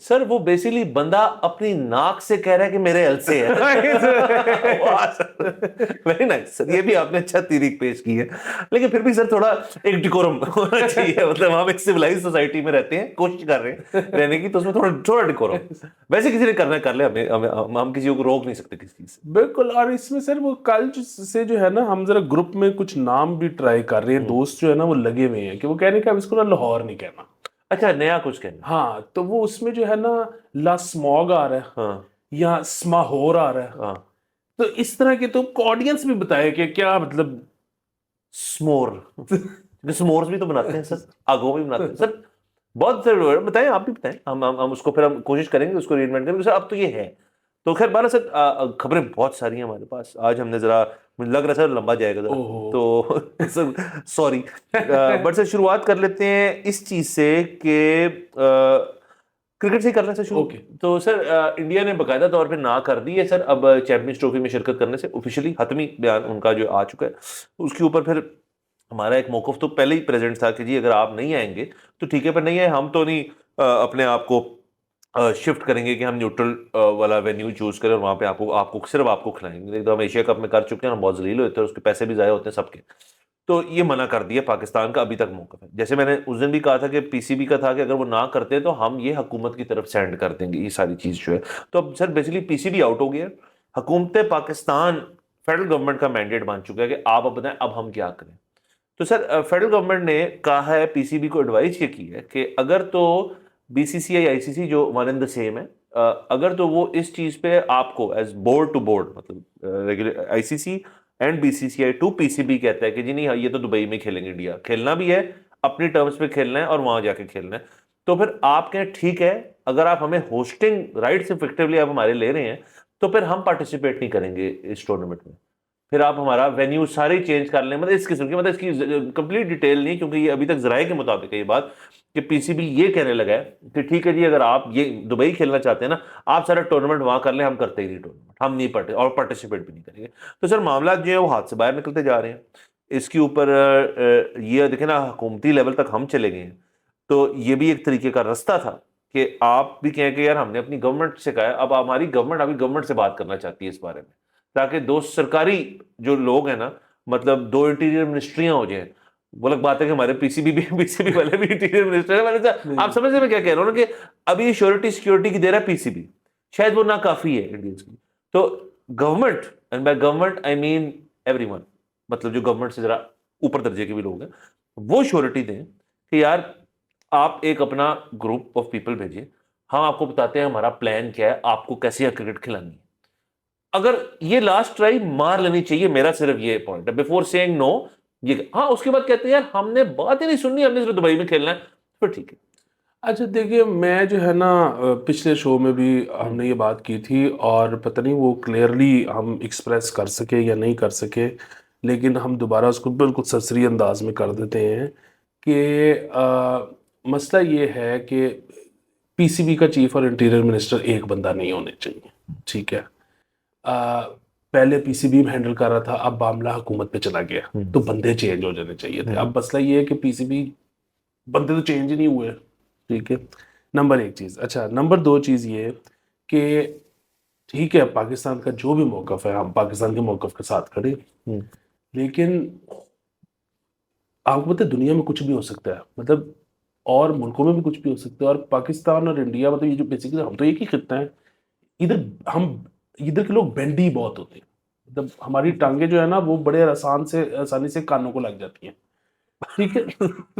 سر وہ بیسیکلی بندہ اپنی ناک سے کہہ رہا ہے کہ میرے ال سے ہے. ویری نائس سر, یہ بھی آپ نے اچھا تحریک پیش کی ہے, لیکن پھر بھی سر تھوڑا ایک ڈیکورم ہونا چاہیے. مطلب ہم ایک سویلائز سوسائٹی میں رہتے ہیں, کوشش کر رہے ہیں رہنے کی, تو اس میں تھوڑا ڈیکورم. ویسے کسی نے کرنا کر لے, ہم کسی کو روک نہیں سکتے کسی چیز سے. بالکل. اور اس میں سر وہ کل سے جو ہے نا, ہم ذرا گروپ میں کچھ نام بھی ٹرائی کر رہے ہیں, دوست جو ہے نا وہ لگے ہوئے ہیں کہ وہ کہنے کا اب اس کو نا لاہور نہیں کہنا. اچھا نیا کچھ کہنا. ہاں, تو وہ اس میں جو ہے نا لا سموگ آ رہا ہے, ہاں یا سماہور آ رہا ہے. ہاں, تو اس طرح کے تو آڈینس بھی بتائے کہ کیا مطلب. سمور سمورز بھی تو بناتے ہیں سر, آگو بھی بناتے ہیں سر. بہت سر بتائیں, آپ بھی بتائیں, ہم اس کو پھر ہم کوشش کریں گے اس کو ریڈمنٹ کریں گے. سر اب تو یہ ہے. تو خیر بارہ سر خبریں بہت ساری ہیں ہمارے پاس. آج ہم نے ذرا مجھے لگ رہا ہے سر لمبا جائے گا ذرا, تو سر سوری. بٹ سر شروعات کر لیتے ہیں اس چیز سے کہ کرکٹ سے ہی کرنا سر شروع. تو سر انڈیا نے باقاعدہ طور پہ نہ کر دی ہے سر اب چیمپئنز ٹرافی میں شرکت کرنے سے. آفیشلی حتمی بیان ان کا جو آ چکا ہے, اس کے اوپر پھر ہمارا ایک موقف تو پہلے ہی پریزنٹ تھا کہ جی اگر آپ نہیں آئیں گے تو ٹھیک ہے, پر نہیں آئے ہم تو نہیں اپنے آپ کو شفٹ کریں گے کہ ہم نیوٹرل والا وینیو چوز کریں اور وہاں پہ آپ کو صرف آپ کو کھلائیں گے. تو ہم ایشیا کپ میں کر چکے ہیں, ہم بہت ذلیل ہوتے ہیں, اس کے پیسے بھی ضائع ہوتے ہیں سب کے. تو یہ منع کر دیا پاکستان کا ابھی تک موقف ہے. جیسے میں نے اس دن بھی کہا تھا کہ پی سی بی کا تھا کہ اگر وہ نہ کرتے تو ہم یہ حکومت کی طرف سینڈ کر دیں گے یہ ساری چیز جو ہے. تو اب سر basically P C be out ہو گیا, حکومت پاکستان فیڈرل گورنمنٹ کا مینڈیٹ بن چکا ہے کہ آپ اب بتائیں اب ہم کیا کریں. تو سر فیڈرل گورنمنٹ نے کہا ہے, پی سی بی کو ایڈوائز یہ کی ہے کہ اگر تو be C C I C سی جو ون اینڈ دا سیم ہے, اگر تو وہ اس چیز پہ آپ کو ایز بورڈ ٹو بورڈ مطلب I C C and B C C I to P C B کہتا ہے کہ جی نہیں یہ تو دبئی میں کھیلیں گے, انڈیا کھیلنا بھی ہے اپنی ٹرمز پہ کھیلنا ہے اور وہاں جا کے کھیلنا ہے. تو پھر آپ کہیں ٹھیک ہے اگر آپ ہمیں ہوسٹنگ رائٹس افیکٹولی آپ ہمارے لے رہے ہیں تو پھر ہم پارٹیسپیٹ نہیں کریں گے اس ٹورنامنٹ میں, پھر آپ ہمارا وینیو سارے چینج کر لیں. مطلب اس قسم کی, مطلب اس کی کمپلیٹ ڈیٹیل نہیں, کیونکہ یہ ابھی تک ذرائع کے مطابق ہے یہ بات کہ پی سی بی یہ کہنے لگا ہے کہ ٹھیک ہے جی اگر آپ یہ دبئی کھیلنا چاہتے ہیں نا, آپ سارا ٹورنامنٹ وہاں کر لیں, ہم کرتے ہی نہیں ٹورنامنٹ, ہم نہیں اور پارٹیسپیٹ بھی نہیں کریں گے. تو سر معاملات جو ہیں وہ ہاتھ سے باہر نکلتے جا رہے ہیں. اس کے اوپر یہ دیکھیں نا حکومتی لیول تک ہم چلے گئے ہیں, تو یہ بھی ایک طریقے کا رستہ تھا کہ آپ بھی کہیں کہ یار ہم نے اپنی گورنمنٹ سے کہا ہے, اب ہماری گورنمنٹ ابھی گورنمنٹ سے بات کرنا چاہتی ہے اس بارے میں, تاکہ دو سرکاری جو لوگ ہیں نا, مطلب دو انٹیریئر منسٹریاں ہو جائیں. وہ لوگ بات ہے کہ ہمارے پی سی بی والے بھی انٹیریئر منسٹر ہیں. آپ سمجھ میں کیا کہہ رہا ہوں نا کہ ابھی شیورٹی سیکورٹی کی دے رہا ہے پی سی بی, شاید وہ ناکافی ہے انڈینس کی. تو government, and by government I mean everyone, مطلب جو گورنمنٹ سے ذرا اوپر درجے کے بھی لوگ ہیں, وہ شیورٹی دیں کہ یار آپ ایک اپنا گروپ آف پیپل بھیجیے, ہم آپ کو بتاتے ہیں ہمارا پلان کیا ہے, آپ کو کیسے کرکٹ کھلانی ہے. اگر یہ لاسٹ ٹرائی مار لینی چاہیے, میرا صرف یہ پوائنٹ ہے بفور سیئنگ نو. یہ ہاں اس کے بعد کہتے ہیں یار ہم نے بات ہی نہیں سننی, ہم نے صرف دبئی میں کھیلنا ہے, پھر ٹھیک ہے. اچھا دیکھیے, میں جو ہے نا پچھلے شو میں بھی ہم نے یہ بات کی تھی, اور پتہ نہیں وہ کلیئرلی ہم ایکسپریس کر سکے یا نہیں کر سکے, لیکن ہم دوبارہ اس کو بالکل سرسری انداز میں کر دیتے ہیں کہ مسئلہ یہ ہے کہ پی سی بی کا چیف اور انٹیریئر منسٹر ایک بندہ نہیں ہونے چاہیے. ٹھیک ہے, پہلے پی سی بی میں ہینڈل کر رہا تھا, اب معاملہ حکومت پہ چلا گیا, تو بندے چینج ہو جانے چاہیے تھے. اب مسئلہ یہ ہے کہ پی سی بی بندے تو چینج ہی نہیں ہوئے. ٹھیک ہے, نمبر ایک چیز. اچھا نمبر دو چیز یہ کہ ٹھیک ہے پاکستان کا جو بھی موقف ہے ہم پاکستان کے موقف کے ساتھ کھڑے, لیکن آپ کو پتہ ہے دنیا میں کچھ بھی ہو سکتا ہے, مطلب اور ملکوں میں بھی کچھ بھی ہو سکتا ہے, اور پاکستان اور انڈیا مطلب یہ جو بیسیکلی ہم تو ایک ہی خطہ ہیں, ادھر کے لوگ بینڈی بہت ہوتے ہیں, مطلب ہماری ٹانگیں جو ہے نا وہ بڑے آسانی سے کانوں کو لگ جاتی ہیں. ٹھیک ہے,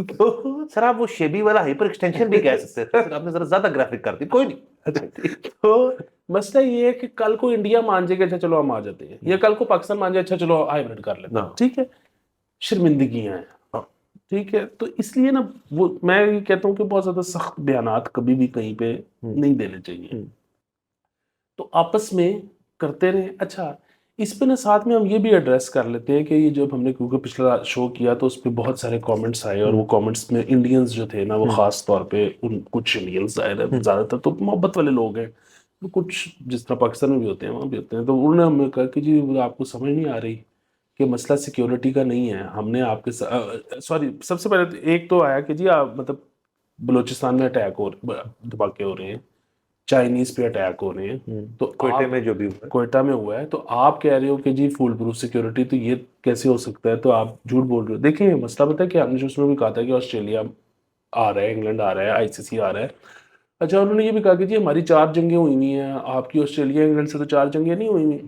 تو سر آپ وہ شیبی والا ہائپر ایکسٹینشن بھی کہہ سکتے تھے, آپ نے ذرا زیادہ گرافک کر دی, کوئی نہیں. تو مسئلہ یہ ہے کہ کل کو انڈیا مان جائے کہ اچھا چلو ہم آ جاتے ہیں, یا کل کو پاکستان مان جائے اچھا چلو ہائبرڈ کر لیتے ہیں. ٹھیک ہے, شرمندگیاں ہیں. ٹھیک ہے, تو اس لیے نا وہ میں یہ کہتا ہوں کہ بہت زیادہ سخت بیانات کبھی بھی کہیں پہ نہیں دینے چاہیے, تو آپس میں کرتے رہیں. اچھا اس پہ نا ساتھ میں ہم یہ بھی ایڈریس کر لیتے ہیں کہ یہ جب ہم نے کیونکہ پچھلا شو کیا تو اس پہ بہت سارے کامنٹس آئے, اور وہ کامنٹس میں انڈینز جو تھے نا وہ خاص طور پہ کچھ انڈینز زیادہ تر تو محبت والے لوگ ہیں, کچھ جس طرح پاکستان میں بھی ہوتے ہیں وہاں بھی ہوتے ہیں, تو انہوں نے ہمیں کہا کہ جی آپ کو سمجھ نہیں آ رہی کہ مسئلہ سیکیورٹی کا نہیں ہے, ہم نے آپ کے سوری سب سے پہلے ایک تو آیا کہ جی آپ مطلب بلوچستان میں اٹیک ہو دھماکے ہو رہے ہیں, چائنیز پہ اٹیک ہو رہے ہیں, تو کوئٹے میں جو بھی ہوا ہے. کوئٹہ میں ہوا ہے, تو آپ کہہ رہے ہو کہ جی فول پروف سیکیورٹی, تو یہ کیسے ہو سکتا ہے؟ تو آپ جھوٹ بول رہے ہو. دیکھیں مسئلہ پتہ ہے کہ ہم نے جو اس میں بھی کہا تھا کہ آسٹریلیا آ رہا ہے, انگلینڈ آ رہا ہے, آئی سی سی آ رہا ہے. اچھا انہوں نے یہ بھی کہا کہ جی ہماری 4 جنگیں ہوئی ہوئی ہیں, آپ کی آسٹریلیا انگلینڈ سے تو 4 جنگیں نہیں ہوئی ہوئی.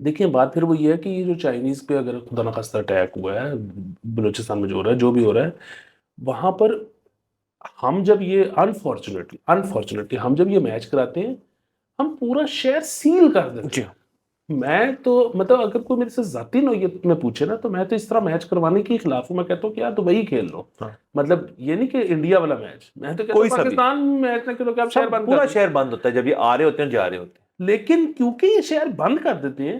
دیکھیں بات پھر وہ یہ ہے کہ یہ جو چائنیز پہ اگر خدا نخواستہ اٹیک ہوا ہے بلوچستان میں جو ہو رہا ہے, جو بھی ہو رہا ہے, وہاں پر ہم جب یہ انفارچونیٹلی ہم جب یہ میچ کراتے ہیں, ہم پورا شہر سیل کر دیتے ہیں. میں تو مطلب اگر کوئی میرے سے ذاتی نوعیت میں پوچھے نا, تو میں تو اس طرح میچ کروانے کے خلاف ہوں. میں کہتا ہوں کہ یار دبئی کھیل لو, مطلب یہ نہیں کہ انڈیا والا میچ, میں تو کہتا ہوں پاکستان میچ نہ کھیلو کہ آپ شہر بند, پورا شہر بند ہوتا ہے جب یہ آ رہے ہوتے ہیں جا رہے ہوتے ہیں. لیکن کیونکہ یہ شہر بند کر دیتے ہیں,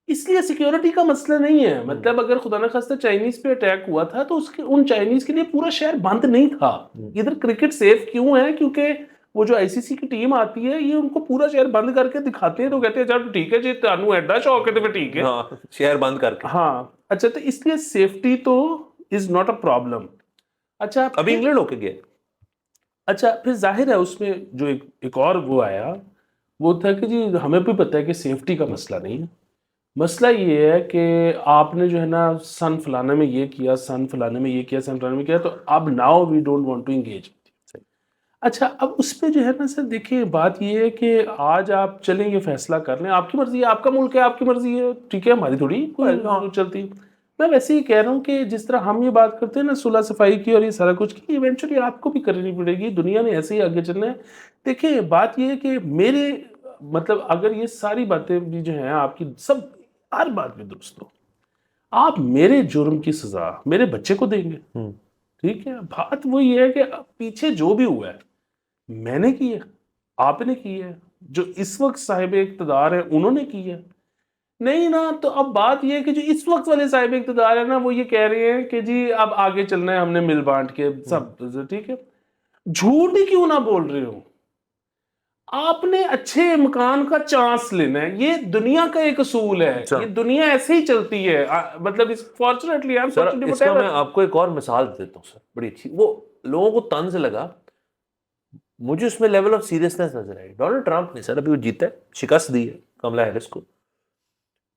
اس لیے سیکیورٹی کا مسئلہ نہیں ہے. مطلب اگر خدا نخواستہ چائنیز پہ اٹیک ہوا تھا تو ان چائنیز کے لیے پورا شہر بند نہیں تھا. ادھر کرکٹ سیف کیوں ہے؟ کیونکہ وہ جو آئی سی سی کی ٹیم آتی ہے, یہ ان کو پورا شہر بند کر کے دکھاتے ہیں, تو کہتے ہیں چلو ٹھیک ہے جی, تانوں ایڈا شوق ہے تو پھر ٹھیک ہے, شہر بند کر کے. ہاں اچھا, تو اس لیے سیفٹی تو از ناٹ اے پرابلم. اچھا ابھی انگلینڈ ہو کے گئے. اچھا پھر ظاہر ہے اس میں جو ایک اور وہ آیا, وہ تھا کہ جی ہمیں بھی پتہ ہے کہ سیفٹی کا مسئلہ نہیں ہے. مسئلہ یہ ہے کہ آپ نے جو ہے نا سن فلانے میں یہ کیا, سن فلانے میں یہ کیا, سن فلانے میں کیا, تو اب now we don't want to engage. اچھا اب اس پہ جو ہے نا سر دیکھیے بات یہ ہے کہ آج آپ چلیں یہ فیصلہ کر لیں, آپ کی مرضی ہے, آپ کا ملک ہے, آپ کی مرضی ہے, ٹھیک ہے, ہماری تھوڑی کوئی چلتی. میں ویسے ہی کہہ رہا ہوں کہ جس طرح ہم یہ بات کرتے ہیں نا صلح صفائی کی اور یہ سارا کچھ کی, ایونچولی آپ کو بھی کرنی پڑے گی. دنیا نے ایسے ہی آگے چلنا ہے. دیکھیں بات یہ ہے کہ میرے مطلب اگر یہ ساری باتیں بھی جو ہیں آپ کی سب ہر بات میں درست ہو, آپ میرے جرم کی سزا میرے بچے کو دیں گے, ٹھیک ہے. بات وہ یہ ہے کہ پیچھے جو بھی ہوا ہے میں نے کی ہے, آپ نے کی ہے, جو اس وقت صاحب اقتدار ہیں انہوں نے کی ہے, نہیں نا. تو اب بات یہ ہے کہ جو اس وقت والے صاحب اقتدار ہیں نا, وہ یہ کہہ رہے ہیں کہ جی اب آگے چلنا ہے, ہم نے مل بانٹ کے سب, ٹھیک ہے. جھوٹ ہی کیوں نہ بول رہے ہو, آپ نے اچھے مکان کا چانس لینا ہے. یہ دنیا کا ایک اصول ہے, یہ دنیا ایسے ہی چلتی ہے. مطلب فارچونیٹلی اس کا میں آپ کو ایک اور مثال دیتا ہوں سر, بڑی اچھی. وہ لوگوں کو طنز لگا, مجھے اس میں لیول آف سیریسنس نظر آئی. ڈونلڈ ٹرمپ نے سر ابھی وہ جیتا ہے, شکست دی ہے کملا ہیرس کو.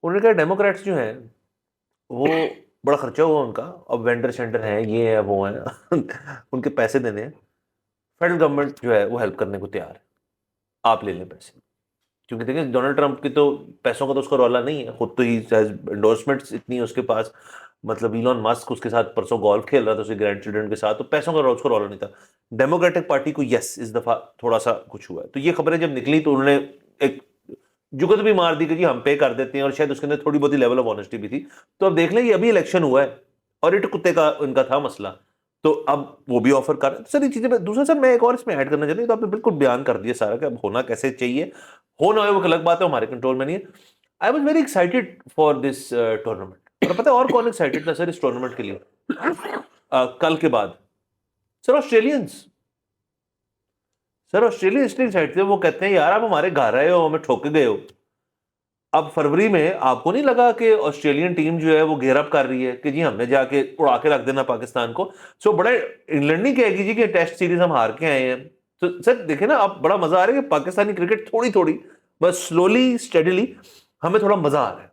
انہوں نے کہا ڈیموکریٹس جو ہیں وہ بڑا خرچہ ہوا ان کا, اب وینڈر شینڈر ہیں, یہ ہیں, وہ ہیں, ان کے پیسے دینے ہیں. فیڈرل گورنمنٹ جو ہے وہ ہیلپ کرنے کو تیار ہے, آپ لے لیں پیسے. کیونکہ دیکھیں ڈونلڈ ٹرمپ کی تو پیسوں کا تو اس کا رولا نہیں ہے, خود تو ہی انڈورسمنٹس اتنی ہے اس کے پاس. مطلب ایلون ماسک اس کے ساتھ پرسوں گولف کھیل رہا تھا اس کے گرینڈ چلڈرن کے ساتھ, تو پیسوں کا اس کو رولا نہیں تھا. ڈیموکریٹک پارٹی کو یس اس دفعہ تھوڑا سا کچھ ہوا ہے. تو یہ خبریں جب نکلی تو انہوں نے ایک جگت بھی مار دی کہ جی ہم پے کر دیتے ہیں, اور شاید اس کے اندر تھوڑی بہت لیول آف آنیسٹی بھی تھی. تو اب دیکھ لیں یہ ابھی الیکشن ہوا ہے اور اٹ کتے کا ان کا تھا مسئلہ, تو اب وہ بھی آفر کر رہے ہیں. سر یہ چیزیں دوسرا سر میں ایک اور اس میں ایڈ کرنا چاہتا ہوں, تو آپ نے بالکل بیان کر دیا سارا کہ اب ہونا کیسے چاہیے, ہو نہ ہو وہ الگ بات ہے, ہمارے کنٹرول میں نہیں ہے. I was very excited for this tournament. اور پتہ ہے اور کون ایکسائٹیڈ تھا سر اس ٹورنامنٹ کے لیے کل کے بعد؟ سر آسٹریلینز. سر آسٹریلین اس لیے ایکسائٹیڈ تھے, وہ کہتے ہیں یار آپ ہمارے گھر آئے ہو, ہمیں ٹھوک گئے ہو. اب فروری میں آپ کو نہیں لگا کہ آسٹریلین ٹیم جو ہے وہ گیئر اپ کر رہی ہے کہ جی ہم نے جا کے اڑا کے رکھ دینا پاکستان کو. سو بڑا انگلینڈ نہیں کہے گی جی کہ ٹیسٹ سیریز ہم ہار کے آئے ہیں. تو سر دیکھیں نا آپ, بڑا مزہ آ رہا ہے کہ پاکستانی کرکٹ تھوڑی تھوڑی بس سلولی اسٹڈیلی ہمیں تھوڑا مزہ آ رہا ہے.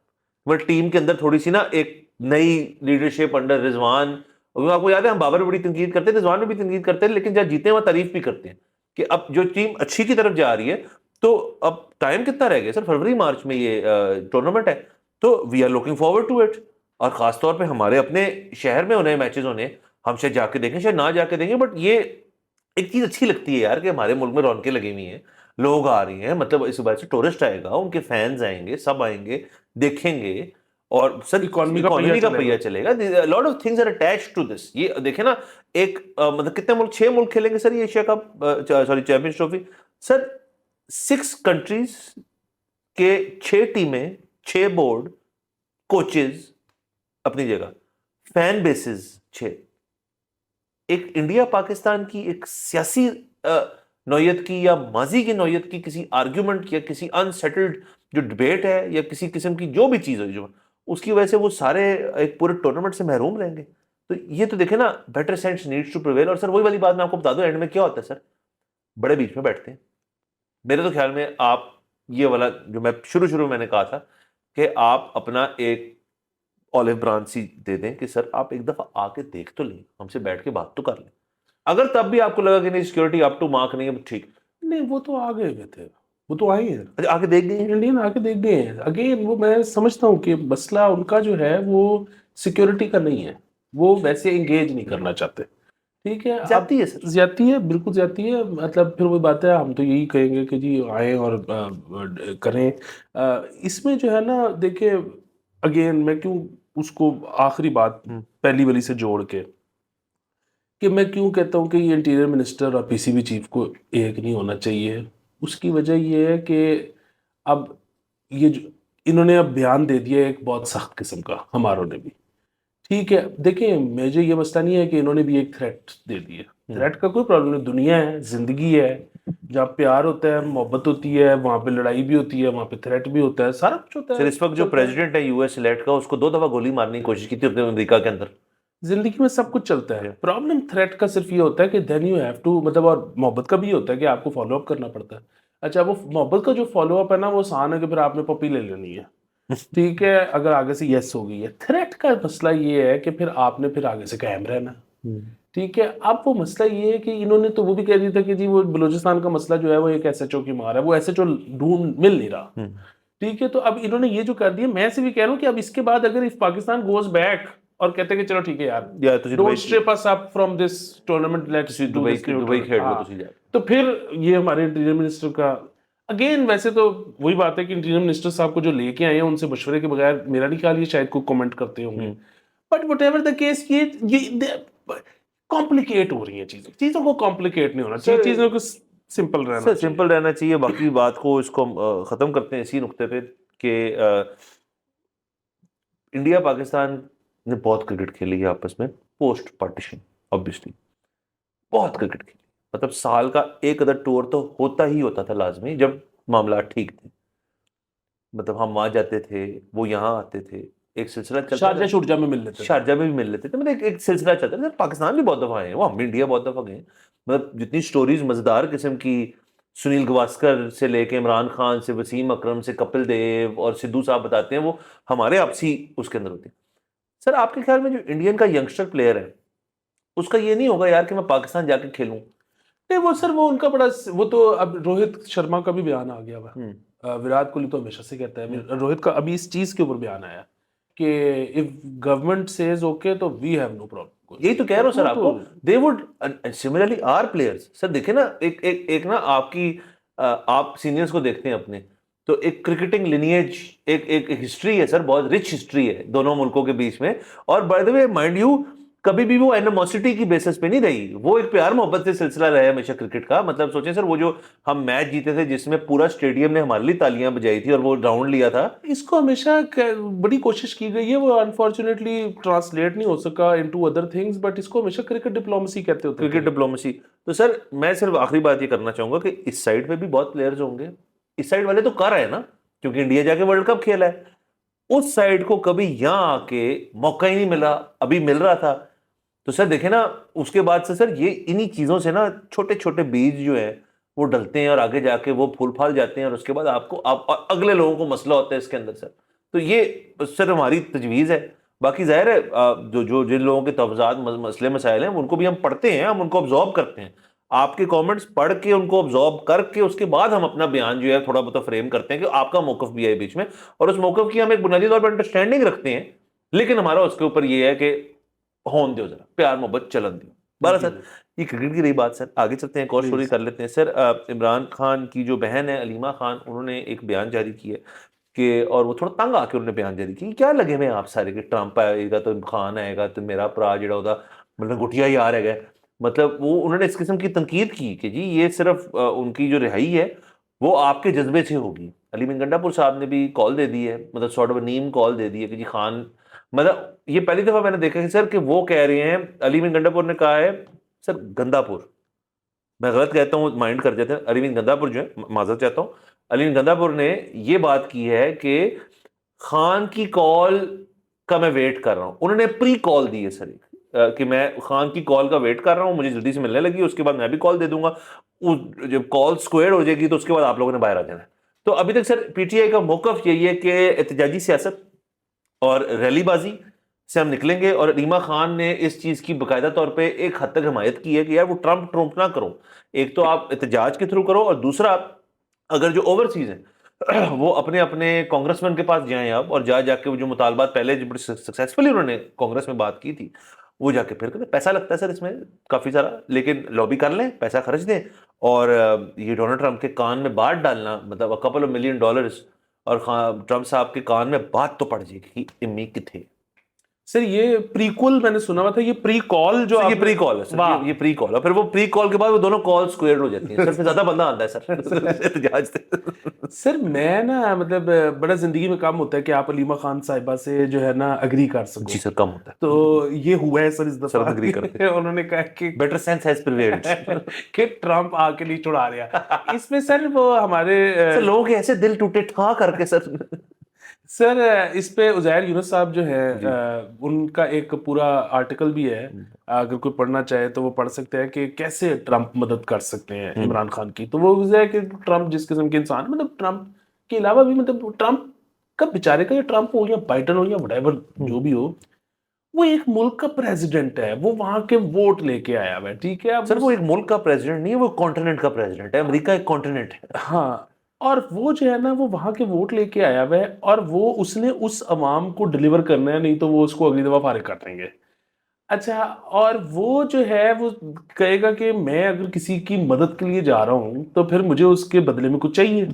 وہ ٹیم کے اندر تھوڑی سی نا ایک نئی لیڈرشپ انڈر رضوان. آپ کو یاد ہے ہم بابر میں بڑی تنقید کرتے ہیں, رضوان میں بھی تنقید کرتے ہیں, لیکن جب جیتے ہیں وہ تعریف بھی کرتے ہیں کہ اب جو ٹیم اچھی کی طرف جا رہی ہے. تو اب ٹائم کتنا رہ گیا سر, فروری مارچ میں یہ ٹورنامنٹ ہے, تو we are looking forward to it. اور خاص طور پہ ہمارے اپنے شہر میں ہونے میچز ہونے, ہم شاید جا کے دیکھیں شاید نہ جا کے دیکھیں, بٹ یہ ایک چیز اچھی لگتی ہے یار کہ ہمارے ملک میں رونقیں لگی ہوئی ہیں, لوگ آ رہی ہیں. مطلب اس وجہ سے ٹورسٹ آئے گا, ان کے فینز آئیں گے, سب آئیں گے, دیکھیں گے, اور سر اکانومی کا پہیہ چلے گا. Lot of things are attached to this. یہ دیکھیں نا ایک مطلب کتنے ملک, 6 ملک کھیلیں گے سر یہ Asia cup, sorry champions trophy. Sir 6 countries کے 6 ٹیمیں, 6 بورڈ, کوچز اپنی جگہ, فین بیسز 6. ایک انڈیا پاکستان کی ایک سیاسی نوعیت کی یا ماضی کی نوعیت کی کسی آرگیومنٹ یا کسی انسیٹلڈ جو ڈبیٹ ہے یا کسی قسم کی جو بھی چیز ہے جو اس کی وجہ سے وہ سارے ایک پورے ٹورنامنٹ سے محروم رہیں گے. تو یہ تو دیکھیں نا, better sense needs to prevail. اور سر وہی والی بات میں آپ کو بتا دوں, اینڈ میں کیا ہوتا ہے سر, بڑے بیچ میں بیٹھتے ہیں. میرے تو خیال میں آپ یہ والا جو میں شروع میں نے کہا تھا کہ آپ اپنا ایک اولیو برانچ سی دے دیں کہ سر آپ ایک دفعہ آ کے دیکھ تو لیں, ہم سے بیٹھ کے بات تو کر لیں. اگر تب بھی آپ کو لگا کہ نہیں سیکورٹی اپ ٹو مارک نہیں ہے, ٹھیک. نہیں وہ تو آ گئے ہوئے تھے, وہ تو آئے ہیں, آ کے دیکھ گئے. انڈین آ کے دیکھ گئے ہیں. اگین وہ میں سمجھتا ہوں کہ مسئلہ ان کا جو ہے وہ سیکیورٹی کا نہیں ہے, وہ ویسے انگیج نہیں کرنا چاہتے. ٹھیک ہے, زیادتی ہے سر, زیادتی ہے, بالکل زیادتی ہے. مطلب پھر وہی بات ہے, ہم تو یہی کہیں گے کہ جی آئیں اور کریں. اس میں جو ہے نا دیکھیں, اگین میں کیوں اس کو آخری بات پہلی والی سے جوڑ کے کہ میں کیوں کہتا ہوں کہ یہ انٹیریئر منسٹر اور پی سی بی چیف کو ایک نہیں ہونا چاہیے. اس کی وجہ یہ ہے کہ اب یہ جو انہوں نے اب بیان دے دیا ایک بہت سخت قسم کا, ہماروں نے بھی. ٹھیک ہے, دیکھیں مجھے یہ مسئلہ نہیں ہے کہ انہوں نے بھی ایک تھریٹ دے دی ہے. تھریٹ کا کوئی پرابلم نہیں, دنیا ہے, زندگی ہے, جہاں پیار ہوتا ہے, محبت ہوتی ہے, وہاں پہ لڑائی بھی ہوتی ہے, وہاں پہ تھریٹ بھی ہوتا ہے, سارا کچھ ہوتا ہے. سر اس وقت جو پریزیڈنٹ ہے یو ایس الیکٹ کا, اس کو 2 دفعہ گولی مارنے کی کوشش کی تھی امریکہ کے اندر. زندگی میں سب کچھ چلتا ہے. پرابلم تھریٹ کا صرف یہ ہوتا ہے کہ دین یو ہیو ٹو, مطلب, اور محبت کا بھی یہ ہوتا ہے کہ آپ کو فالو اپ کرنا پڑتا ہے. اچھا, وہ محبت کا جو فالو اپ ہے نا, وہ آسان ہے کہ پھر آپ نے پپی لے لینی ہے. ٹھیک ہے, اگر آگے سے یس ہو گئی ہے. تھریٹ کا مسئلہ یہ ہے کہ پھر آپ نے پھر آگے سے قائم رہنا. ٹھیک ہے, اب وہ مسئلہ یہ ہے کہ انہوں نے تو وہ بھی کہہ دیا تھا کہ جی وہ بلوچستان کا مسئلہ جو ہے وہ ایک ایس ایچ او کی مار ہے, وہ ایس ایچ او ڈھونڈ مل نہیں رہا. ٹھیک ہے, تو اب انہوں نے یہ جو کر دیا, میں سے بھی کہہ رہا ہوں کہ اب اس کے بعد اگر پاکستان گوز بیک اور کہتے ہیں کہ چلو ٹھیک ہے یار, don't strip us up from this tournament, let's do this Dubai کھیل لو تسی جا. تو پھر یہ ہمارے انٹیریئر منسٹر کا اگین, ویسے تو وہی بات ہے کہ انٹیریئر منسٹر صاحب کو جو لے کے آئے ہیں ان سے مشورے کے بغیر میرا نہیں خیال یہ شاید کوئی کمنٹ کرتے ہوں گے. But what ever the case, یہ کمپلیکیٹ ہو رہی ہیں چیزیں. چیزوں کو کمپلیکیٹ نہیں ہونا چاہیے, چیزوں کو سمپل رہنا سر سمپل رہنا چاہیے. باقی بات کو اس کو ختم کرتے ہیں اسی نقطے پہ کہ انڈیا پاکستان نے بہت کرکٹ کھیلی ہے آپس میں پوسٹ پارٹیشن, آبویسلی بہت کرکٹ کھیلی. مطلب سال کا ایک ادھر ٹور تو ہوتا ہی ہوتا تھا لازمی جب معاملات ٹھیک تھے. مطلب ہم وہاں جاتے تھے, وہ یہاں آتے تھے, ایک سلسلہ چلتا شارجہ شورجہ میں مل لیتے تھے, شارجہ میں بھی مل لیتے تھے. مطلب ایک سلسلہ چلتا ہے. پاکستان بھی بہت دفعہ آئے ہیں, وہ ہم بھی انڈیا بہت دفعہ گئے. مطلب جتنی سٹوریز مزیدار قسم کی, سنیل گواسکر سے لے کے عمران خان سے, وسیم اکرم سے, کپل دیو اور سدھو صاحب بتاتے ہیں, وہ ہمارے آپسی اس کے اندر ہوتے ہیں. سر آپ کے خیال میں جو انڈین کا ینگسٹر پلیئر ہے اس کا یہ نہیں ہوگا یار کہ میں پاکستان جا کے کھیلوں؟ نہیں وہ سر وہ ان کا بڑا, وہ تو اب روہت شرما کا بھی بیان آ گیا ہوا, وراٹ کوہلی تو ہمیشہ سے کہتا ہے, روہت کا ابھی اس چیز کے اوپر بیان آیا کہ if government says okay تو we have no problem. یہی تو کہہ رہا ہوں سر آپ کو, they would similarly our players. سر دیکھیں نا, ایک نا آپ کی, آپ سینئرز کو دیکھتے ہیں اپنے, تو ایک کرکٹنگ لینیج, ایک ہسٹری ہے سر, بہت رچ ہسٹری ہے دونوں ملکوں کے بیچ میں. اور by the way mind you, کبھی بھی وہ اینیموسٹی کی بیسس پہ نہیں رہی, وہ ایک پیار محبت سے سلسلہ رہا ہے ہمیشہ کرکٹ کا. مطلب سوچیں سر, وہ جو ہم میچ جیتے تھے جس میں پورا اسٹیڈیم نے ہمارے لیے تالیاں بجائی تھی اور وہ راؤنڈ لیا تھا, اس کو ہمیشہ بڑی کوشش کی گئی ہے, وہ انفارچونیٹلی ٹرانسلیٹ نہیں ہو سکا انٹو ادر تھنگس, بٹ اس کو ہمیشہ کرکٹ ڈپلومیسی کہتے ہوتے ہیں. Cricket diplomacy. تو سر میں صرف آخری بات یہ کرنا چاہوں گا کہ اس سائڈ پہ بھی بہت پلیئرز ہوں گے, اس سائڈ والے تو کر رہے ہیں نا, کیونکہ انڈیا جا کے ورلڈ کپ کھیلا ہے. اس سائڈ کو کبھی یہاں آ کے موقع ہی نہیں ملا, ابھی مل رہا تھا. تو سر دیکھیں نا, اس کے بعد سے سر یہ انہی چیزوں سے نا چھوٹے چھوٹے بیج جو ہیں وہ ڈلتے ہیں اور آگے جا کے وہ پھول پھال جاتے ہیں, اور اس کے بعد آپ کو اگلے لوگوں کو مسئلہ ہوتا ہے اس کے اندر سر. تو یہ سر ہماری تجویز ہے. باقی ظاہر ہے جو جن لوگوں کے تفضات مسئلے مسائل ہیں ان کو بھی ہم پڑھتے ہیں, ہم ان کو ابزارو کرتے ہیں. آپ کے کامنٹس پڑھ کے ان کو ابزارو کر کے اس کے بعد ہم اپنا بیان جو ہے تھوڑا بہت فریم کرتے ہیں کہ آپ کا موقف بھی ہے بیچ میں, اور اس موقف کی ہم ایک بنیادی طور پر انڈرسٹینڈنگ رکھتے ہیں. لیکن ہمارا اس کے اوپر یہ ہے کہ ہون دیو, ذرا پیار محبت چلن دیو. بارہ سر یہ کرکٹ کی رہی بات. سر آگے چلتے ہیں, ایک اور اسٹوری کر لیتے ہیں. سر عمران خان کی جو بہن ہے علیمہ خان, انہوں نے ایک بیان جاری کیا کہ, اور وہ تھوڑا تنگ آ کے انہوں نے بیان جاری کی, کیا لگے ہوئے آپ سارے کہ ٹرمپ آئے گا تو خان آئے گا تو میرا پرا جڑا ہوتا مطلب گٹیا یار ہے گا. مطلب وہ انہوں نے اس قسم کی تنقید کی کہ جی یہ صرف ان کی جو رہائی ہے وہ آپ کے جذبے سے ہوگی. علی من گنڈا پور صاحب نے بھی کال دے دی ہے, مطلب سارٹ آف نیم کال دے دی ہے کہ جی خان, مطلب یہ پہلی دفعہ میں نے دیکھا کہ سر کہ وہ کہہ رہے ہیں, علی من گنڈا پور نے کہا ہے سر گندا پور, میں غلط کہتا ہوں مائنڈ کر جاتے ہیں, علی من گندا پور جو ہے, معذرت چاہتا ہوں, علی من گندا پور نے یہ بات کی ہے کہ خان کی کال کا میں ویٹ کر رہا ہوں. انہوں نے پری کال دی ہے سر, کہ میں خان کی کال کا ویٹ کر رہا ہوں, مجھے جلدی سے ملنے لگی, اس کے بعد میں بھی کال دے دوں گا, جب کال اسکوئر ہو جائے گی تو اس کے بعد آپ لوگوں نے باہر آ جانا ہے. تو ابھی تک سر پی ٹی آئی کا موقف یہی ہے کہ احتجاجی سیاست اور ریلی بازی سے ہم نکلیں گے, اور ریما خان نے اس چیز کی باقاعدہ طور پہ ایک حد تک حمایت کی ہے کہ یار وہ ٹرمپ نہ کرو, ایک تو آپ احتجاج کے تھرو کرو, اور دوسرا اگر جو اوورسیز ہیں وہ اپنے اپنے کانگریس مین کے پاس جائیں آپ, اور جا کے جو مطالبات پہلے جو بڑی سکسیسفلی انہوں نے کانگریس میں بات کی تھی وہ جا کے پھر کریں. پیسہ لگتا ہے سر اس میں کافی سارا, لیکن لابی کر لیں, پیسہ خرچ دیں, اور یہ ڈونلڈ ٹرمپ کے کان میں بات ڈالنا, مطلب $2 ملین, اور ٹرمپ صاحب کے کان میں بات تو پڑ جائے گی کہ امی کتھے. سر یہ پریکول میں نے سنا ہوا تھا, یہ پری کال جو یہ پری کال ہے سر, یہ پری کال ہے, پھر وہ پری کال کے بعد وہ دونوں کال اسکوئر ہو جاتی ہیں سر, پھر زیادہ بندہ آتا ہے سر احتجاج سے. سر میں نا مطلب بڑا زندگی میں کم ہوتا ہے کہ آپ علیمہ خان صاحبہ سے جو ہے نا اگری کر سکو. جی سر, کم ہوتا ہے. تو یہ ہوا ہے سر اس دفعہ, اگری کرتے انہوں نے کہا کہ بیٹر سینس ہیز پریویلڈ کہ ٹرمپ آ کے نہیں چھڑا رہا. اس میں سر وہ ہمارے لوگوں کے ایسے دل ٹوٹے ٹھا کر کے سر اس پہ عزیر یونس صاحب جو ہے ان کا ایک پورا آرٹیکل بھی ہے, اگر کوئی پڑھنا چاہے تو وہ پڑھ سکتے ہیں کہ کیسے ٹرمپ مدد کر سکتے ہیں عمران خان کی. تو وہ ہے کہ ٹرمپ جس قسم کے انسان, مطلب ٹرمپ کے علاوہ بھی, مطلب ٹرمپ کا بیچارے کا, یا ٹرمپ ہو یا بائیڈن ہو یا وڈیور جو بھی ہو, وہ ایک ملک کا پریزیڈنٹ ہے, وہ وہاں کے ووٹ لے کے آیا ہوا ہے, ٹھیک ہے سر. وہ ایک ملک کا پریزیڈنٹ نہیں ہے, وہ کانٹیننٹ کا پریزیڈنٹ ہے. امریکہ ایک کانٹیننٹ ہے. ہاں, اور وہ جو ہے نا وہ وہاں کے ووٹ لے کے آیا ہوا ہے, اور وہ اس نے اس عوام کو ڈلیور کرنا ہے, نہیں تو وہ اس کو اگلی دفعہ فارغ کر دیں گے. اچھا, اور وہ جو ہے وہ کہے گا کہ میں اگر کسی کی مدد کے لیے جا رہا ہوں تو پھر مجھے اس کے بدلے میں کچھ چاہیے.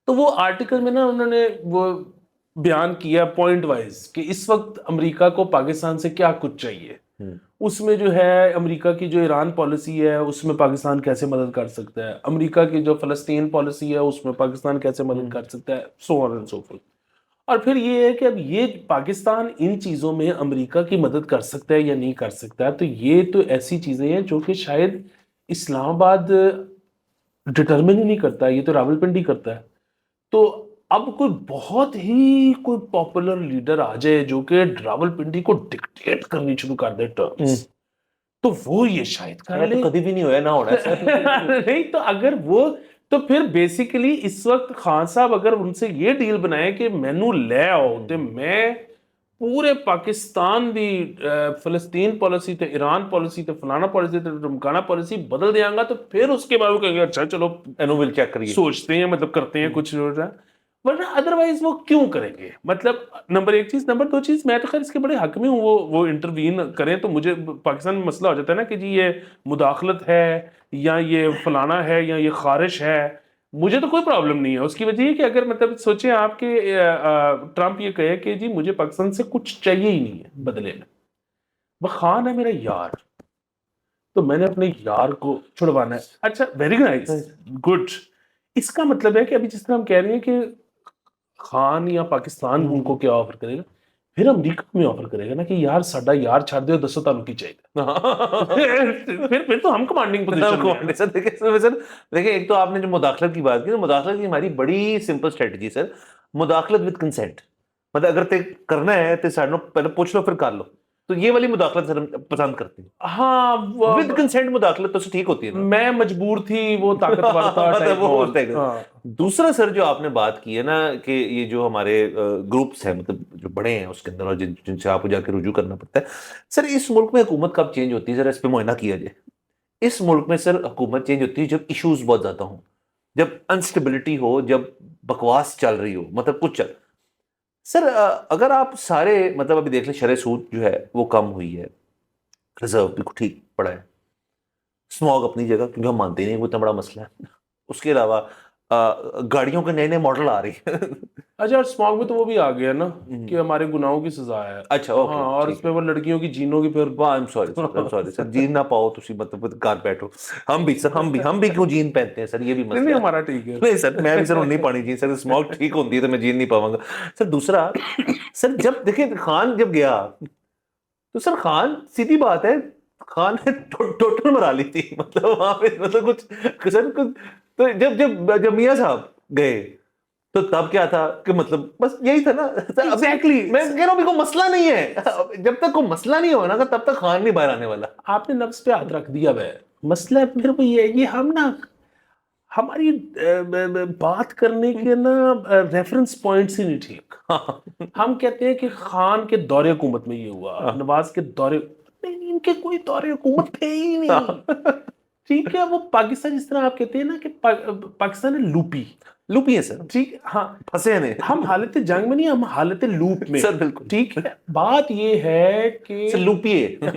تو وہ آرٹیکل میں نا انہوں نے وہ بیان کیا پوائنٹ وائز کہ اس وقت امریکہ کو پاکستان سے کیا کچھ چاہیے. اس میں جو ہے امریکہ کی جو ایران پالیسی ہے اس میں پاکستان کیسے مدد کر سکتا ہے, امریکہ کی جو فلسطین پالیسی ہے اس میں پاکستان کیسے مدد کر سکتا ہے, سو آن اینڈ سو فورتھ. اور پھر یہ ہے کہ اب یہ پاکستان ان چیزوں میں امریکہ کی مدد کر سکتا ہے یا نہیں کر سکتا ہے. تو یہ تو ایسی چیزیں ہیں جو کہ شاید اسلام آباد ڈٹرمن ہی نہیں کرتا, یہ تو راولپنڈی کرتا ہے. تو اب کوئی بہت ہی کوئی پاپولر لیڈر آ جائے جو کہ راولپنڈی کو ڈکٹیٹ کرنی شروع کر دے ٹرمز, تو وہ یہ شاید کر لے. کبھی بھی نہیں ہوا, نہ ہونا ہے. نہیں تو اگر وہ, تو پھر بیسیکلی اس وقت خان صاحب اگر ان سے یہ ڈیل بنائے کہ مینو لے آؤ تو میں پورے پاکستان دی فلسطین پالیسی تے ایران پالیسی تے فلانا پالیسی تے ڈمکانا پالیسی بدل دیاں گا, تو پھر اس کے بعد وہ کہیں گے اچھا چلو اینوول چیک کریے, سوچتے ہیں, مطلب کرتے ہیں کچھ, ورنہ ادروائز وہ کیوں کریں گے. مطلب نمبر ایک چیز. نمبر دو چیز, میں تو خیر اس کے بڑے حق میں ہوں, وہ انٹروین کریں تو مجھے پاکستان میں مسئلہ ہو جاتا ہے نا کہ جی یہ مداخلت ہے یا یہ فلانا ہے یا یہ خارش ہے, مجھے تو کوئی پرابلم نہیں ہے. اس کی وجہ یہ کہ اگر مطلب سوچیں آپ کہ ٹرمپ یہ کہے کہ جی مجھے پاکستان سے کچھ چاہیے ہی نہیں ہے بدلے میں, وہ خان ہے میرا یار, تو میں نے اپنے یار کو چھڑوانا ہے. اچھا, ویری نائس, گڈ. اس کا مطلب ہے کہ ابھی جس طرح ہم کہہ رہے ہیں کہ خان یا پاکستان ان کو کیا آفر کرے گا, پھر امریکہ میں آفر کرے گا نا کہ یار ساڈا یار چھڑ دے, دسو تعلق کی چاہیے. پھر تو ہم کمانڈنگ پوزیشن. دیکھیں, ایک تو آپ نے جو مداخلت کی بات کی, مداخلت کی ہماری بڑی سمپل اسٹریٹجی سر, مداخلت وتھ کنسینٹ. مطلب اگر تے کرنا ہے تو ساڈے پہلے پوچھ لو پھر کر لو. تو یہ والی مداخلت سر ہم پسند کرتے ہیں. ہاں, ود کنسینٹ مداخلت تو ٹھیک ہوتی ہے نا, میں مجبور تھی, وہ طاقتور تھا. دوسرا سر جو آپ نے بات کی ہے نا کہ یہ جو ہمارے گروپس ہیں, مطلب جو بڑے ہیں اس کے اندر, اور جن سے آپ کو جا کے رجوع کرنا پڑتا ہے, سر اس ملک میں حکومت کب چینج ہوتی ہے, ذرا اس پہ معائنہ کیا جائے. اس ملک میں سر حکومت چینج ہوتی ہے جب ایشوز بہت زیادہ ہوں, جب انسٹیبلٹی ہو, جب بکواس چل رہی ہو, مطلب کچھ چل. سر اگر آپ سارے مطلب ابھی دیکھ لیں, شرح سود جو ہے وہ کم ہوئی ہے, ریزرو بھی ٹھیک پڑا ہے, اسموگ اپنی جگہ کیونکہ ہم مانتے نہیں وہ اتنا بڑا مسئلہ ہے. اس کے علاوہ گاڑیوں کے نئے نئے ماڈل آ رہی ہیں. اچھا, اور اسموگ میں تو وہ بھی آ گیا نا کہ ہمارے گناہوں کی سزا ہے. اچھا, ہاں, اور اس پہ وہ لڑکیوں کی جینوں کی پھر سوری سر, جین نہ پاؤ تسی, مطلب گھر بیٹھو. ہم بھی کیوں جین پہنتے ہیں سر, یہ بھی مسئلہ نہیں ہمارا ٹھیک ہے. نہیں سر, میں بھی سر نہیں پانی جین, سر اسموگ ٹھیک ہوتی ہے تو میں جین نہیں پاؤں گا. سر دوسرا, سر جب دیکھیں خان جب گیا تو سر خان سیدھی بات ہے, خان نے ٹوٹل مرا لی تھی, مطلب وہاں پہ مطلب کچھ سر. تو جب میاں صاحب گئے تو تب کیا تھا کہ مطلب بس یہی تھا نا. Exactly. میں کہہ رہا ہوں کوئی مسئلہ نہیں ہے, جب تک کوئی مسئلہ نہیں ہوگا نا تب تک خان نہیں باہر آنے والا. آپ نے نفس پہ ہاتھ رکھ دیا ہے. مسئلہ پھر وہ یہ ہم نا ہماری بات کرنے کے نا ریفرنس پوائنٹس ہی نہیں ٹھیک. ہم کہتے ہیں کہ خان کے دور حکومت میں یہ ہوا, نواز کے دور, نہیں ان کے کوئی دور حکومت تھے ہی نہیں. ٹھیک ہے, وہ پاکستان جس طرح آپ کہتے ہیں نا کہ پاکستان ہے لوپی ہے سر, ٹھیک, ہاں پھنسے ہیں. ہم حالت جنگ میں نہیں, ہم حالت لوپ میں. سر بالکل ٹھیک ہے, بات یہ ہے کہ سر لوپی ہے.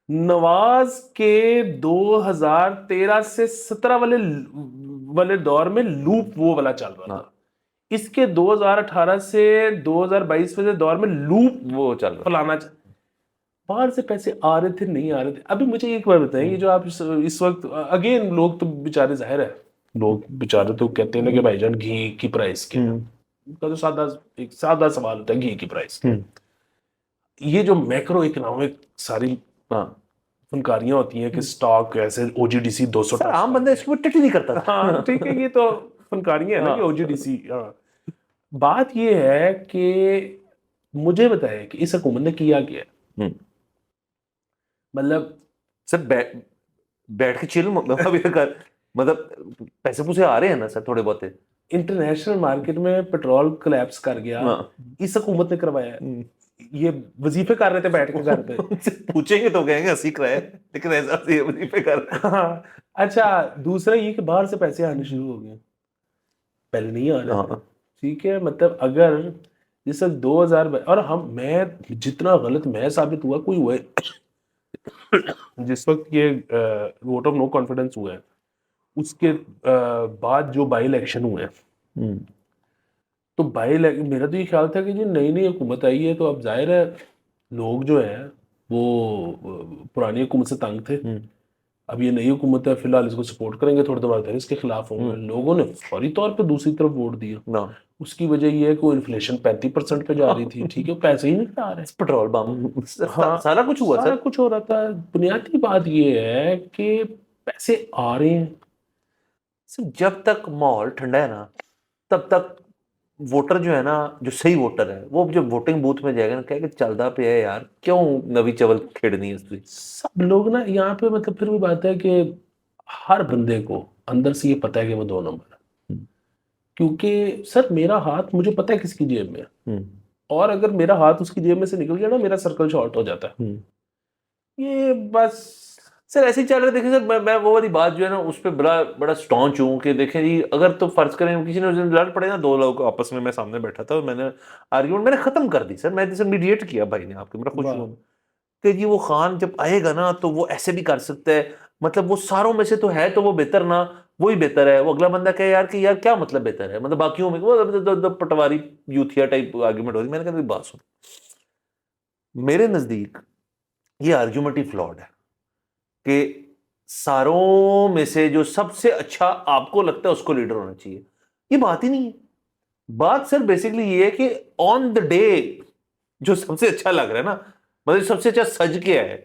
نواز کے 2013 سے 17 والے دور میں لوپ وہ والا چل رہا تھا. اس کے 2018 سے 2022 والے دور میں لوپ وہ چل رہا فلانا باہر سے پیسے آ رہے تھے نہیں آ رہے تھے. ابھی مجھے ایک بار بتائیں, یہ جو آپ اس وقت اگین لوگ تو بیچارے ظاہر ہے, لوگ بیچارے تو کہتے ہیں نا کہ بھائی جان گھی کی پرائس کیا ہے. ان کا تو ایک سادہ سوال ہوتا ہے گھی کی پرائس. یہ جو میکرو اکنامک ساری فنکاریاں ہوتی ہیں کہ سٹاک ایسے او جی ڈی سی 200 عام بندہ اس کو ٹچ نہیں کرتا تھا. ہاں ٹھیک ہے, یہ تو فنکاریاں ہیں نا کہ او جی ڈی سی. بات یہ ہے کہ مجھے بتائے کہ اس حکومت نے کیا ہے, مطلب سر بیٹھ کے چل مطلب پیسے پوسے آ رہے ہیں نا سر تھوڑے بہت. انٹرنیشنل مارکیٹ میں پیٹرول کلیپس کر گیا, اس حکومت نے کروایا ہے. یہ وظیفے کر رہے تھے بیٹھ کے گھر پہ. پوچھیں گے تو کہیں گے ہنسی کرائے, لیکن ایسا وظیفے کر رہے. اچھا, دوسرا یہ کہ باہر سے پیسے آنے شروع ہو گئے, پہلے نہیں آ رہے. ٹھیک ہے, مطلب اگر جس وقت 2000 اور میں جتنا غلط میں ثابت ہوا کوئی ہوا ہے, جس وقت یہ ووٹ آف نو کانفیڈنس ہوا ہے اس کے بعد جو بائی الیکشن ہوئے ہیں, تو میرا تو یہ خیال تھا کہ جو نئی حکومت آئی ہے تو اب ظاہر ہے لوگ جو ہیں وہ پرانی حکومت سے تنگ تھے. اب یہ نئی حکومت ہے, فی الحال اس کو سپورٹ کریں گے, تھوڑے دیر بعد اس کے خلاف ہوں گے. لوگوں نے فوری طور پہ دوسری طرف ووٹ دیا. اس کی وجہ یہ ہے کہ انفلیشن 35% پہ جا رہی تھی. ٹھیک ہے, پیسے ہی نہیں آ رہے, پیٹرول بم سارا کچھ ہوا, سارا کچھ ہو رہا تھا. بنیادی بات یہ ہے کہ پیسے آ رہے ہیں. جب تک ماحول ٹھنڈا ہے نا تب تک ووٹر جو ہے نا, جو صحیح ووٹر ہے, وہ جب ووٹنگ بوتھ میں جائے گا نا کہے کہ چلدا پہ ہے یار, کیوں نوی چول کھیڑنی ہے اس کی. سب لوگ نا یہاں پہ مطلب پھر وہ بات ہے کہ ہر بندے کو اندر سے یہ پتہ ہے کہ وہ 2 نمبر ہے. کیونکہ سر میرا ہاتھ مجھے پتہ ہے کس کی جیب میں ہے, اور اگر میرا ہاتھ اس کی جیب میں سے نکل گیا نا میرا سرکل شارٹ ہو جاتا ہے. یہ بس سر ایسے ہی چل رہے. دیکھیں سر میں وہ والی بات جو ہے نا اس پہ بڑا اسٹانچ ہوں کہ دیکھیں جی, اگر تو فرض کریں کسی نے لڑ پڑے نا 2 لوگ آپس میں سامنے بیٹھا تھا, میں نے آرگیومنٹ میں نے ختم کر دی. سر میں جیسے میڈیٹ کیا بھائی نے آپ کے, میرا خوش ہوں کہ جی وہ خان جب آئے گا نا تو وہ ایسے بھی کر سکتا ہے, مطلب وہ ساروں میں سے تو ہے تو وہ بہتر نہ وہی بہتر ہے. وہ اگلا بندہ کہے یار کہ یار کیا مطلب بہتر ہے, مطلب باقیوں میں وہ پٹواری یوتھیا ٹائپ آرگیومنٹ ہو رہی. میں نے کہا بات سن, میرے نزدیک یہ آرگیومنٹ ہی فلاڈ ہے کہ ساروں میں سے جو سب سے اچھا آپ کو لگتا ہے اس کو لیڈر ہونا چاہیے. یہ بات ہی نہیں ہے. بات سر بیسکلی یہ ہے کہ آن دا ڈے جو سب سے اچھا لگ رہا ہے نا, مطلب سب سے اچھا سج کے ہے,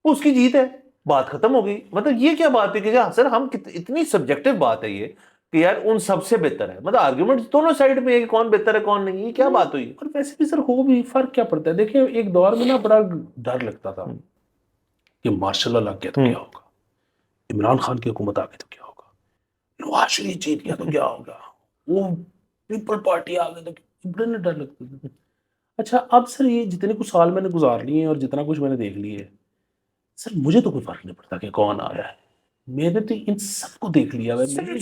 وہ اس کی جیت ہے. بات ختم ہو گئی. مطلب یہ کیا بات ہے کہ سر ہم اتنی سبجیکٹو بات ہے یہ کہ یار ان سب سے بہتر ہے. مطلب آرگیومنٹ دونوں سائڈ میں ہے کہ کون بہتر ہے کون نہیں. یہ کیا بات ہوئی. اور ویسے بھی سر ہو بھی فرق کیا پڑتا ہے. دیکھیں ایک دور میں نا بڑا ڈر لگتا تھا کہ مارشل اللہ لگ گیا تو کیا ہوگا, عمران خان کی حکومت آ گئی تو کیا ہوگا, نواز شریف جیت گیا تو کیا ہوگا, وہ پیپل پارٹی آ گئی تو بڑے ڈر لگتا تھا. اچھا اب سر یہ جتنے کچھ سال میں نے گزار لیے ہیں اور جتنا کچھ میں نے دیکھ لیے سر, مجھے تو کوئی فرق نہیں پڑتا کہ کون آ رہا ہے. میں نے تو ان سب کو دیکھ لیا ہے. میری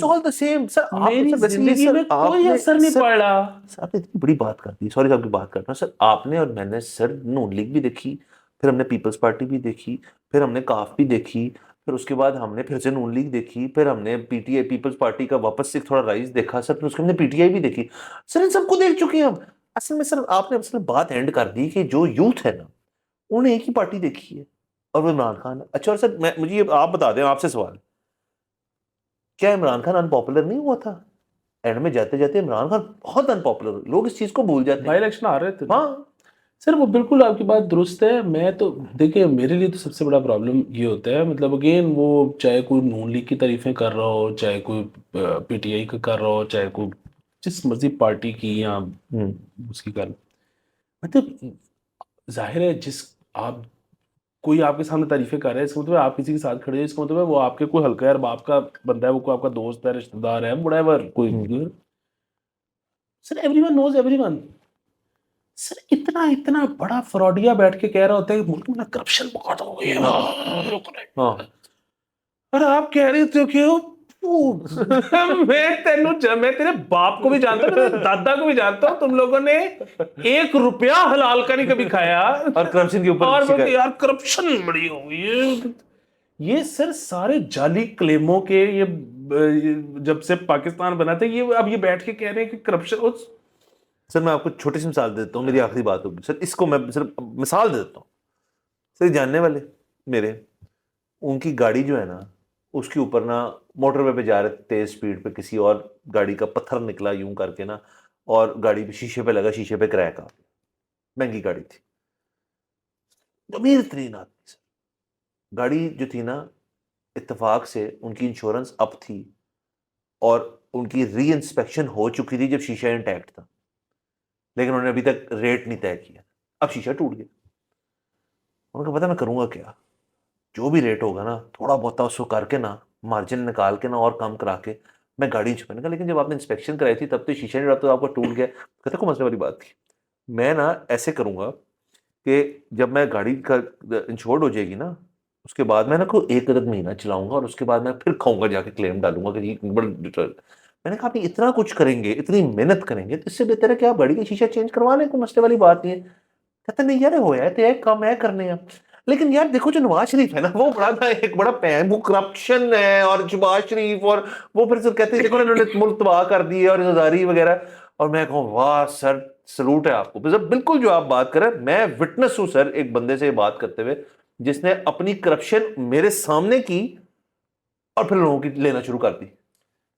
زندگی میں کوئی اثر نہیں پڑ رہا. آپ نے اتنی بڑی بات کر دی, سوری صاحب کی بات کرنا سر, آپ نے اور میں نے سر نون لیگ بھی دیکھی, پھر ہم نے پیپلز پارٹی بھی دیکھی, پھر ہم نے کاف بھی دیکھی, پھر اس کے بعد ہم نے پھر سے نون لیگ دیکھی, پھر ہم نے پی ٹی آئی پیپلز پارٹی کا واپس سے تھوڑا رائز دیکھا سر, پھر اس کے ہم نے پی ٹی آئی بھی دیکھی. سر ان سب کو دیکھ چکے ہیں ہم. اصل میں سر آپ نے اصل بات اینڈ کر دی کہ جو یوتھ ہے نا انہوں نے ایک ہی پارٹی دیکھی ہے اور وہ عمران خان ہے. اچھا اور سر مجھے آپ بتا دیں, آپ سے سوال, کیا عمران خان ان پاپولر نہیں ہوا تھا؟ اینڈ میں جاتے جاتے عمران خان بہت ان پاپولر, لوگ اس چیز کو بھول جاتے ہیں. بائی الیکشن آ رہے تھے. ہاں سر وہ بالکل آپ کی بات درست ہے. میں تو دیکھیں میرے لیے تو سب سے بڑا پرابلم یہ ہوتا ہے, مطلب اگین وہ چاہے کوئی نون لیگ کی تعریفیں کر رہا ہو, چاہے کوئی پی ٹی آئی کا کر رہا ہو, چاہے کوئی جس مرضی پارٹی کی یا اس کی گل، مطلب ظاہر ہے جس آپ کوئی آپ کے سامنے تعریفیں کر رہا ہے، اس کا مطلب ہے آپ کسی کے ساتھ کھڑے ہیں، اس کا مطلب ہے وہ آپ کے کوئی حلقہ ارباب کا بندہ ہے، وہ کوئی آپ کا دوست ہے، رشتہ دار ہے، وٹ ایور کوئی. Sir every one knows every one. Sir اتنا بڑا فراڈیا بیٹھ کے کہہ رہا ہوتا ہے کہ ملک میں کرپشن بہت ہو گئی ہے، اور آپ کہہ رہے تھے کہ میں تیرے باپ کو بھی جانتا ہوں، میں تیرے دادا کو بھی جانتا ہوں، تم لوگوں نے 1 روپیہ حلال کا نہیں کبھی کھایا، اور کرپشن کے اوپر اور بولتے یار کرپشن بڑی ہو گئی ہے. یہ سر سارے جعلی کلیموں کے یہ جب سے پاکستان بنا تھا، یہ اب یہ بیٹھ کے کہہ رہے ہیں کہ کرپشن. سر میں آپ کو چھوٹی سی مثال دیتا ہوں، میری آخری بات ہوگی سر، اس کو میں صرف مثال دے دیتا ہوں. سر جاننے والے میرے، ان کی گاڑی جو ہے نا، اس کے اوپر نا موٹر وے پہ جا رہے تیز سپیڈ پہ، کسی اور گاڑی کا پتھر نکلا یوں کر کے نا، اور گاڑی پہ شیشے پہ لگا، شیشے پہ کریک آ گیا. مہنگی گاڑی تھی، امیر ترین آدمی سر. گاڑی جو تھی نا، اتفاق سے ان کی انشورنس اپ تھی اور ان کی ری انسپیکشن ہو چکی تھی جب شیشہ انٹیکٹ تھا، لیکن انہوں نے ابھی تک ریٹ نہیں طے کیا. اب شیشہ ٹوٹ گیا. انہوں نے کہا پتا میں کروں گا کیا، جو بھی ریٹ ہوگا نا تھوڑا بہت اس کو کر کے نا، مارجن نکال کے نا اور کم کرا کے میں گاڑی چھپانے کا. لیکن جب آپ نے انسپیکشن کرائی تھی تب تو شیشہ نہیں رہا، تو آپ کو ٹوٹ گیا. کہتے کوئی مسئلے والی بات تھی. میں نا ایسے کروں گا کہ جب میں گاڑی کا انشورڈ ہو جائے گی نا، اس کے بعد میں نا کوئی 1 عدد مہینہ چلاؤں گا، اور اس کے بعد میں پھر کھاؤں گا، جا کے کلیم ڈالوں گا کہ یہ بڑا ڈیٹیل. میں نے کہا آپ اتنا کچھ کریں گے، اتنی محنت کریں گے، تو اس سے بہتر ہے کہ آپ گاڑی کا شیشہ چینج کروا لیں، کوئی مسئلے والی بات نہیں ہے. کہتا نہیں یار ہو ہے تو ایک کام ہے کرنے ہیں. لیکن یار دیکھو جو نواز شریف ہے نا، وہ بڑا تھا ایک بڑا پین، وہ کرپشن ہے، اور شہباز شریف، اور وہ پھر سر کہتے ہیں دیکھو انہوں نے ملک تباہ کر دی ہے، اور غداری وغیرہ. اور میں کہوں واہ سر سلوٹ ہے آپ کو. بالکل جو آپ بات کریں، میں وٹنس ہوں سر ایک بندے سے بات کرتے ہوئے جس نے اپنی کرپشن میرے سامنے کی اور پھر لوگوں کی لینا شروع کر دی.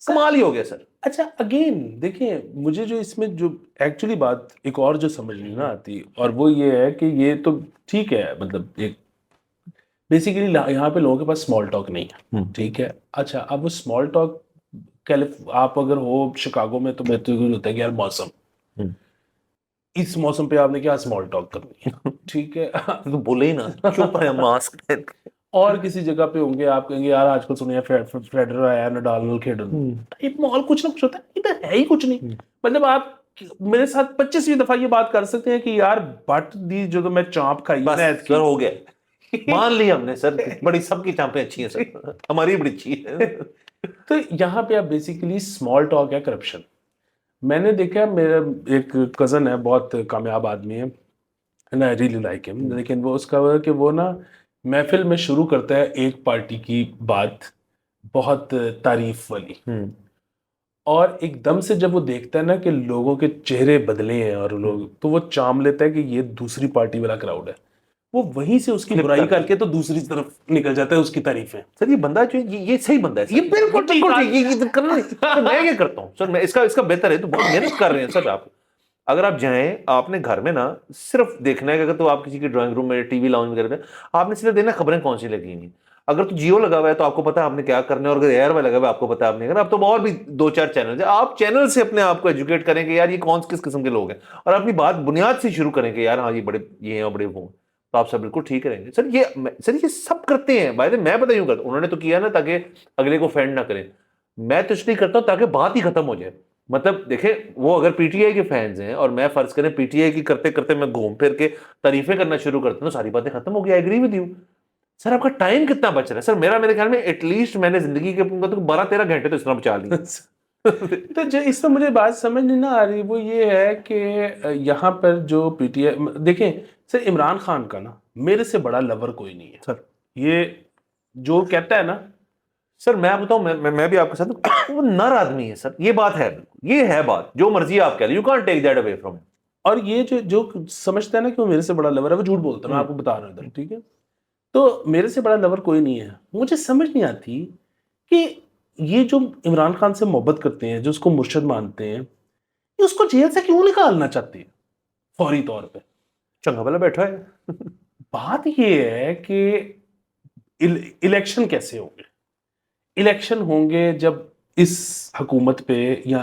کمال ہی ہو گیا سر. اچھا اگین دیکھیں، مجھے جو اس میں جو ایکچولی بات ایک اور جو سمجھ نہیں نہ آتی، اور وہ یہ ہے کہ یہ تو ٹھیک ہے، مطلب ایک بیسیکلی یہاں پہ لوگوں کے پاس اسمال ٹاک نہیں ہے، ٹھیک ہے. اچھا اب وہ اسمال ٹاک آپ اگر ہو شکاگو میں تو بہتر ہوتا ہے کہ یار موسم، اس موسم پہ آپ نے کیا اسمال ٹاک کرنی ہے، ٹھیک ہے. تو بولے ہی نا، چپ ہے ماسک پہن کے. اور کسی جگہ پہ ہوں گے آپ کہیں گے یار آج کل سنیا فیڈرر آیا، نڈال کھیلن، ایک ماحول کچھ نہ کچھ ہوتا ہے، ادھر ہے ہی کچھ نہیں. مطلب آپ میرے ساتھ 25ویں دفعہ یہ بات کر سکتے ہیں کہ یار بٹ دی جو تو میں چانپ کھائی بس ہے سر ہو گیا، مان لی ہم نے سر، بڑی سب کی چانپیں اچھی ہیں سر، ہماری بڑی اچھی ہے. تو یہاں پہ آپ بیسیکلی اسمال ٹاک ہے کرپشن. میں نے دیکھا میرا ایک کزن ہے، بہت کامیاب آدمی ہے، and I really like him، لیکن وہ اس کا وہ ہے کہ وہ نا محفل میں شروع کرتا ہے ایک پارٹی کی بات بہت تعریف والی، اور ایک دم سے جب وہ دیکھتا ہے نا کہ لوگوں کے چہرے بدلے ہیں اور لوگ، تو وہ چام لیتا ہے کہ یہ دوسری پارٹی والا کراؤڈ ہے، وہ وہیں سے اس کی برائی کر کے تو دوسری طرف نکل جاتا ہے اس کی تعریفیں. سر یہ بندہ جو یہ صحیح بندہ ہے، یہ بالکل ٹھیک ہے. میں یہ کرتا ہوں سر، میں اس کا بہتر ہے، تو بہت محنت کر رہے ہیں سر آپ. اگر آپ جائیں، آپ نے گھر میں نا صرف دیکھنا ہے کہ اگر تو آپ کسی کے ڈرائنگ روم میں ٹی وی لاؤنج وغیرہ میں آپ نے صرف دیکھنا خبریں کون سی لگی ہوئی. اگر تو جیو لگا ہوا ہے تو آپ کو پتا ہے آپ نے کیا کرنا ہے، اور اگر ایئر میں لگا ہوا ہے آپ کو پتا ہے آپ نے. اگر آپ تو اور بھی 2-4 چینل ہیں، آپ چینل سے اپنے آپ کو ایجوکیٹ کریں کہ یار یہ کون کس قسم کے لوگ ہیں، اور اپنی بات بنیاد سے شروع کریں کہ یار ہاں یہ بڑے یہ ہیں بڑے وہ ہیں، تو آپ سب بالکل ٹھیک رہیں گے. سر یہ سب کرتے ہیں بھائی، میں پتہ یوں کرتا ہوں، انہوں نے تو کیا نا تاکہ اگلے کو فینڈ نہ کریں. میں تو اس لیے کرتا ہوں تاکہ بات ہی ختم ہو جائے. مطلب دیکھیں وہ اگر پی ٹی آئی کے فینز ہیں اور میں فرض کریں پی ٹی آئی کی کرتے کرتے میں گھوم پھر کے تعریفیں کرنا شروع کرتا ہوں، ساری باتیں ختم ہو گئی. Agree with you. سر آپ کا ٹائم کتنا بچ رہا ہے؟ سر میرے خیال میں ایٹ لیسٹ میں نے زندگی کے 12-13 گھنٹے تو اس طرح بچا لیے. تو جو اس میں مجھے بات سمجھ نہیں نہ آ رہی وہ یہ ہے کہ یہاں پر جو پی ٹی آئی، دیکھیں سر عمران خان کا نا میرے سے بڑا لور کوئی نہیں ہے سر. یہ جو کہتا ہے نا سر میں بتاؤں، میں بھی آپ کے ساتھ، وہ نر آدمی ہے سر، یہ بات ہے، یہ ہے بات، جو مرضی آپ کہہ لیں، you can't take that away from. اور یہ جو سمجھتا ہے نا کہ وہ میرے سے بڑا لور ہے، وہ جھوٹ بولتا ہے. میں آپ کو بتا رہا ہوں ادھر، ٹھیک ہے. تو میرے سے بڑا لور کوئی نہیں ہے. مجھے سمجھ نہیں آتی کہ یہ جو عمران خان سے محبت کرتے ہیں، جو اس کو مرشد مانتے ہیں، یہ اس کو جیل سے کیوں نکالنا چاہتے ہیں فوری طور پہ؟ چنگا بھلا بیٹھا ہے. بات یہ ہے کہ الیکشن کیسے ہوں گے؟ الیکشن ہوں گے جب اس حکومت پہ یا